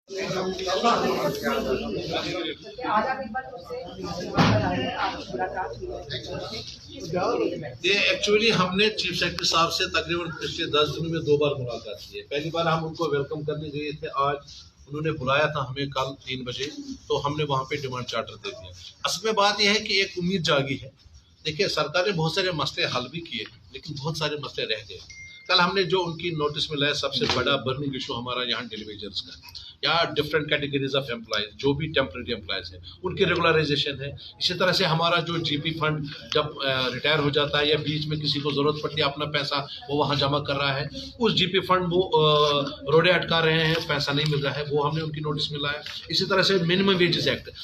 یہ ایکچولی ہم نے چیف سیکرٹری صاحب سے تقریباً پچھلے 10 دنوں میں 2 بار ملاقات کی ہے. پہلی بار ہم ان کو ویلکم کرنے گئے تھے. آج انہوں نے بلایا تھا ہمیں کل 3 بجے، تو ہم نے وہاں پہ ڈیمانڈ چارٹر دے دیا. اصل میں بات یہ ہے کہ ایک امید جاگی ہے. دیکھیے سرکار نے بہت سارے مسئلے حل بھی کیے لیکن بہت سارے مسئلے رہ گئے. کل ہم نے جو ان کی نوٹس میں لایا سب سے بڑا برننگ ایشو ہمارا یہاں ڈیلی ویجرز کا، یا ڈفرینٹ کیٹیگریز آف امپلائز جو بھی ٹیمپرری امپلائز ہیں ان کی ریگولرائزیشن ہے. اسی طرح سے ہمارا جو جی پی فنڈ جب ریٹائر ہو جاتا ہے یا بیچ میں کسی کو ضرورت پڑتی ہے اپنا پیسہ وہ وہاں جمع کر رہا ہے، اس جی پی فنڈ وہ روڈے اٹکا رہے ہیں، پیسہ نہیں مل رہا ہے، وہ ہم نے ان کی نوٹس میں لایا. اسی طرح سے منیمم ویجز ایکٹ.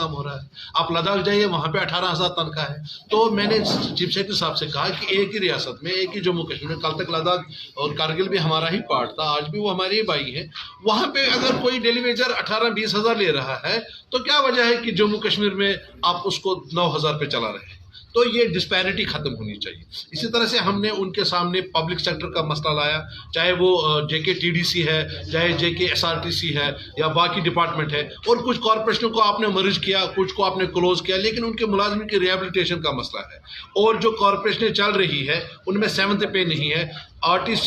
کام ہو رہا ہے. آپ لداخ جائیے وہاں پہ 18,000 تنخواہ ہے. تو میں نے چیف سیکرٹری صاحب سے کہا کہ ایک ہی ریاست میں، ایک ہی جموں کشمیر میں، کل تک لداخ اور کارگل بھی ہمارا ہی پارٹ تھا، آج بھی وہ ہمارے ہی بھائی ہیں، وہاں پہ اگر کوئی ڈیلی ویجر 18-20 ہزار لے رہا ہے تو کیا وجہ ہے کہ جموں کشمیر میں آپ اس کو 9,000 پہ چلا رہے ہیں؟ تو یہ ڈسپیرٹی ختم ہونی چاہیے. اسی طرح سے ہم نے ان کے سامنے پبلک سیکٹر کا مسئلہ لایا، چاہے وہ جے کے ٹی ڈی سی ہے، چاہے جے کے ایس آر ٹی سی ہے یا باقی ڈپارٹمنٹ ہے. اور کچھ کارپوریشنوں کو آپ نے مرج کیا، کچھ کو آپ نے کلوز کیا، لیکن ان کے ملازمین کی ریہیبلیٹیشن کا مسئلہ ہے. اور جو کارپوریشنیں چل رہی ہے ان میں 7th پے نہیں ہے. Are T